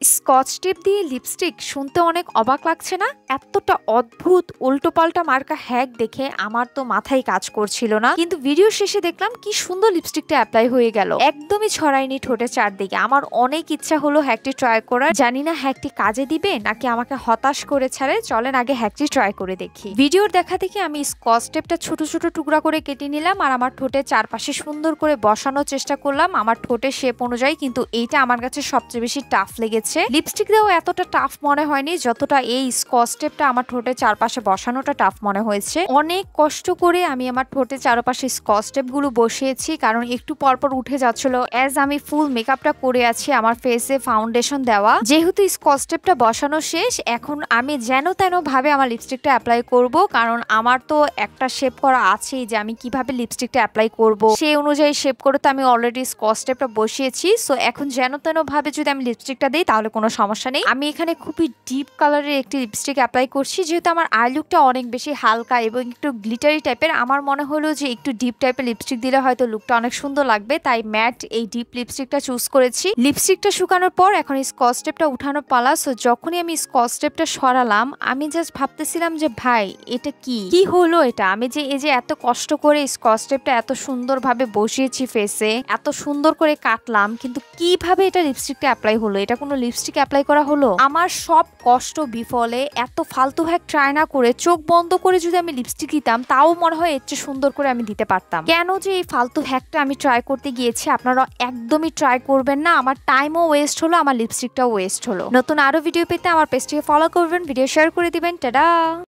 Scotch tape দিয়ে lipstick শুনতে অনেক অবাক লাগছে না? এতটা অদ্ভুত উল্টোপাল্টা মার্কা হ্যাক দেখে আমার তো মাথায় কাজ করছিল না, কিন্তু ভিডিও শেষে দেখলাম কি সুন্দর লিপস্টিকটা অ্যাপ্লাই হয়ে গেল, একদমই ছড়ায়নি ঠোঁটের চারদিকে। আমার অনেক ইচ্ছা হলো হ্যাকটি ট্রাই করার। জানি না হ্যাকটি কাজে দিবে নাকি আমাকে হতাশ করে ছাড়ে। চলেন আগে হ্যাকটি ট্রাই করে দেখি। ভিডিওর দেখা দেখে আমি স্কচ টেপটা ছোট ছোট টুকরা করে কেটে নিলাম আর আমার ঠোঁটের চারপাশে সুন্দর করে বসানোর চেষ্টা করলাম আমার ঠোঁটের শেপ অনুযায়ী, কিন্তু এইটা আমার কাছে সবচেয়ে বেশি টাফ লেগেছে। লিপস্টিক দিয়েও এতটা টাফ মনে হয়নি যতটা এই স্কচ টেপটা আমার ঠোঁটের চারপাশে বসানোটা টাফ মনে হয়েছে। অনেক কষ্ট করে আমি আমার ঠোঁটের চারপাশে স্কচ টেপ গুলো বসিয়েছি, কারণ একটু পরপর উঠে যাচ্ছিল অ্যাজ আমি ফুল মেকআপটা করে আছি, আমার ফেসে ফাউন্ডেশন দেওয়া। যেহেতু স্কচ টেপটা বসানো শেষ, এখন আমি যেন তেন ভাবে আমার লিপস্টিকটা অ্যাপ্লাই করব, কারণ আমার তো একটা শেপ করা আছেই যে আমি কিভাবে লিপস্টিকটা অ্যাপ্লাই করব, সেই অনুযায়ী শেপ করে তো আমি অলরেডি স্কচ টেপটা বসিয়েছি। সো এখন যেন তেন ভাবে যদি আমি লিপস্টিকটা দিই তাহলে কোনো সমস্যা নেই। আমি এখানে খুবই ডিপ কালারের একটি লিপস্টিক অ্যাপ্লাই করছি, যেহেতু আমার আই লুকটা অনেক বেশি হালকা এবং একটু গ্লিটারি টাইপের। আমার মনে হলো যে একটু ডিপ টাইপের লিপস্টিক দিলে হয়তো লুকটা অনেক সুন্দর লাগবে, তাই ম্যাট এই ডিপ লিপস্টিকটা চুজ করেছি। লিপস্টিকটা শুকানোর পর এখন স্কচ টেপটা উঠানোর পালা। সো যখনই আমি স্কচ টেপটা সরালাম, আমি জাস্ট ভাবতেছিলাম যে ভাই এটা কি হলো এটা। আমি যে এই যে এত কষ্ট করে স্কচ টেপটা এত সুন্দরভাবে বসিয়েছি ফেসে, এত সুন্দর করে কাটলাম, কিন্তু কিভাবে এটা লিপস্টিকটা অ্যাপ্লাই হলো? এটা কোনো লিপস্টিক অ্যাপ্লাই করা হলো? আমার সব কষ্ট বিফলে। এত ফালতু হ্যাক ট্রাই না করে চোখ বন্ধ করে যদি আমি লিপস্টিক দিতাম, তাও মনে হয় এর চেয়ে সুন্দর করে আমি দিতে পারতাম। কেন যে এই ফালতু হ্যাকটা আমি ট্রাই করতে গিয়েছি, আপনারা একদমই ট্রাই করবেন না। আমার টাইমও ওয়েস্ট হলো, আমার লিপস্টিকটাও ওয়েস্ট হলো। নতুন আরো ভিডিও পেতে আমার পেজটিকে ফলো করবেন, ভিডিও শেয়ার করে দিবেন। টাটা।